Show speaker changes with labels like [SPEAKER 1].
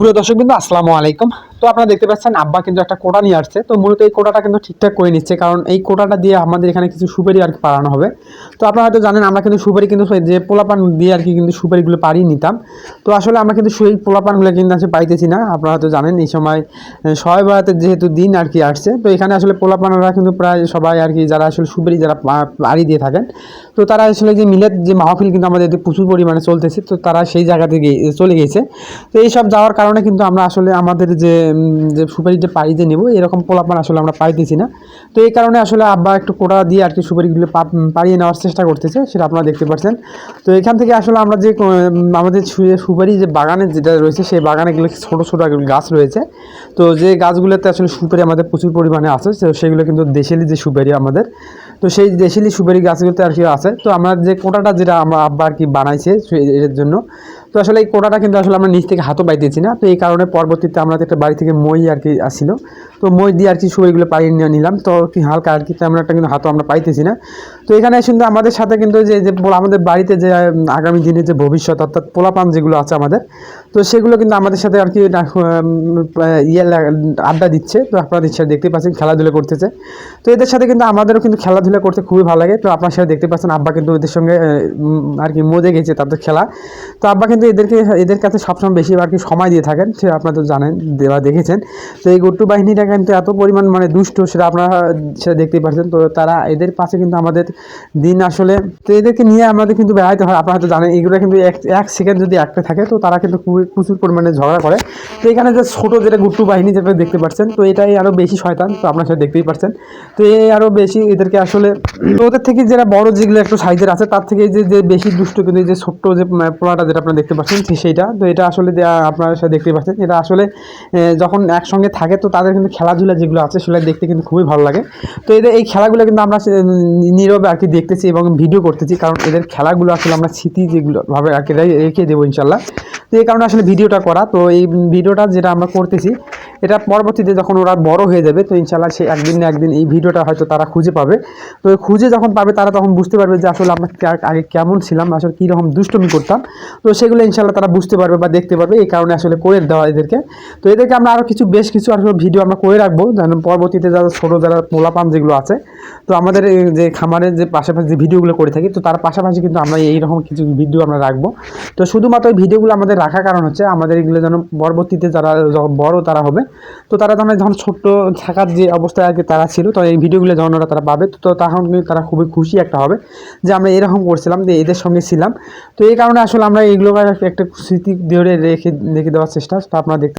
[SPEAKER 1] প্রিয় দর্শকবৃন্দ আসসালামু আলাইকুম। তো আপনারা দেখতে পাচ্ছেন আব্বা কিন্তু একটা কোটা নিয়ে আসছে। তো মূলত এই কোটাটা কিন্তু ঠিকঠাক করে নিচ্ছে, কারণ এই কোটাটা দিয়ে আমাদের এখানে কিছু সুপারি আর কি পাড়ানো হবে। তো আপনারা হয়তো জানেন আমরা কিন্তু সুপারি কিন্তু যে পোলাপান দিয়ে আর কি কিন্তু সুপারিগুলো পাড়িয়ে নিতাম। তো আসলে আমরা কিন্তু সেই পোলাপানগুলো কিন্তু আসলে পাইতেছি না। আপনারা হয়তো জানেন এই সময় সবাই বেড়াতে যেহেতু দিন আর কি আসছে, তো এখানে আসলে পোলাপানরা কিন্তু প্রায় সবাই আর কি যারা আসলে সুপারি যারা পাড়ি দিয়ে থাকেন, তো তারা আসলে যে মিলের যে মাহফিল কিন্তু আমাদের প্রচুর পরিমাণে চলতেছে, তো তারা সেই জায়গাতে চলে গিয়েছে। তো এইসব যাওয়ার কারণে কিন্তু আমরা আসলে আমাদের যে সুপারি যে পাড়িতে নেব এরকম পোলাপান আসলে আমরা পাইতেছি না। তো এই কারণে আসলে আব্বা একটু কোটা দিয়ে আর কি সুপারিগুলো পাড়িয়ে নেওয়ার চেষ্টা করতেছে, সেটা আপনারা দেখতে পাচ্ছেন। তো এখান থেকে আসলে আমরা যে আমাদের সুপারি যে বাগানে যেটা রয়েছে সেই বাগানে গেলে ছোটো ছোটো গাছ রয়েছে। তো যে গাছগুলোতে আসলে সুপারি আমাদের প্রচুর পরিমাণে আছে, সেগুলো কিন্তু দেশালি যে সুপারি আমাদের, তো সেই দেশালি সুপারি গাছগুলোতে আর কি আছে। তো আমরা যে কোটাটা যেটা আমরা আব্বা আর কি বানাইছে এর জন্য, তো আসলে এই কোটাটা কিন্তু আসলে আমরা নিচ থেকে হাতও পাইতেছি না। তো এই কারণে পরবর্তীতে আমরা একটা বাড়ি থেকে মই আর কি আসছিল, তো মই দিয়ে আর কি সুপারিগুলো পাড়িয়ে নিয়ে নিলাম। তো কি হালকা আর কি তেমন একটা কিন্তু হাতও আমরা পাইতেছি না। তো এখানে কিন্তু আমাদের সাথে কিন্তু যে যে আমাদের বাড়িতে যে আগামী দিনে যে ভবিষ্যৎ অর্থাৎ পোলাপান যেগুলো আছে আমাদের, তো সেগুলো কিন্তু আমাদের সাথে আর কি আড্ডা দিচ্ছে। তো আপনারা দেখতে পাচ্ছেন খেলাধুলা করতেছে। তো এদের সাথে কিন্তু আমাদেরও কিন্তু খেলাধুলা করতে খুবই ভালো লাগে। তো আপনার সাথে দেখতে পাচ্ছেন আব্বা কিন্তু এদের সঙ্গে আর কি মজে গেছে তাদের খেলা। তো আব্বা কিন্তু এদের কাছে সবসময় বেশি আর কি সময় দিয়ে থাকেন, সেটা আপনারা তো জানেন বা দেখেছেন। তো এই গট্টু বাহিনীটা কিন্তু এত পরিমাণ মানে দুষ্ট, সেটা আপনারা সেটা দেখতেই পাচ্ছেন। তো তারা এদের পাশে কিন্তু আমাদের দিন আসলে, তো এদেরকে নিয়ে আমাদের কিন্তু বেড়াইতে হয়। আপনারা হয়তো জানেন এগুলো কিন্তু এক সেকেন্ড যদি একটা থাকে তো তারা কিন্তু খুবই প্রচুর পরিমাণে ঝগড়া করে। তো এখানে যে ছোটো যেটা গুট্টু বাহিনী যেটা দেখতে পাচ্ছেন, তো এটাই আরও বেশি শয়তান। তো আপনারা সেটা দেখতেই পাচ্ছেন। তো এই আরও বেশি এদেরকে আসলে ওদের থেকে যারা বড় যেগুলো একটু সাইজের আছে তার থেকে যে বেশি দুষ্ট কিন্তু এই যে ছোট্ট যে পোলাটা যেটা আপনারা দেখতে পাচ্ছেন সেইটা, তো এটা আসলে আপনারা সেটা দেখতে পাচ্ছেন। এটা আসলে যখন একসঙ্গে থাকে তো তাদের কিন্তু খেলাধুলা যেগুলো আছে সেগুলো দেখতে কিন্তু খুবই ভালো লাগে। তো এদের এই খেলাগুলো কিন্তু আমরা নীরবে আর কি দেখতেছি এবং ভিডিও করতেছি, কারণ এদের খেলাগুলো আসলে আমরা স্মৃতি যেগুলো ভাবে আর কি রেখে দেবো ইনশাল্লাহ। তো এই কারণে আসলে ভিডিওটা করা। তো এই ভিডিওটা যেটা আমরা করতেছি এটা পরবর্তীতে যখন ওরা বড় হয়ে যাবে তো ইনশাল্লাহ সে একদিন না একদিন এই ভিডিওটা হয়তো তারা খুঁজে পাবে। তো খুঁজে যখন পাবে তারা তখন বুঝতে পারবে যে আসলে আমরা আগে কেমন ছিলাম, আসলে কীরকম দুষ্টমি করতাম। তো সেগুলো ইনশাল্লাহ তারা বুঝতে পারবে বা দেখতে পারবে। এই কারণে আসলে করে দেওয়া এদেরকে। তো এদেরকে আমরা আরও বেশ কিছু আসলে ভিডিও আমরা করে রাখবো, যেন পরবর্তীতে যারা ছোটো যারা পোলাপান যেগুলো আছে, তো আমাদের যে খামারের যে পাশাপাশি যে ভিডিওগুলো করে থাকি, তো তার পাশাপাশি কিন্তু আমরা এইরকম কিছু ভিডিও আমরা রাখবো। তো শুধুমাত্র এই ভিডিওগুলো আমাদের রাখার কারণ হচ্ছে আমাদের এগুলো যেন পরবর্তীতে যারা বড় তারা হবে, তো তারা যখন ছোট্ট থাকার যে অবস্থায় আর কি তারা ছিল, তো এই ভিডিওগুলো যখন ওরা তারা পাবে তো তখন কিন্তু তারা খুবই খুশি একটা হবে যে আমরা এরকম করছিলাম, যে এদের সঙ্গে ছিলাম। তো এই কারণে আসলে আমরা এইগুলো একটা স্মৃতি ধরে রেখে দেওয়ার চেষ্টা আপনারা দেখতে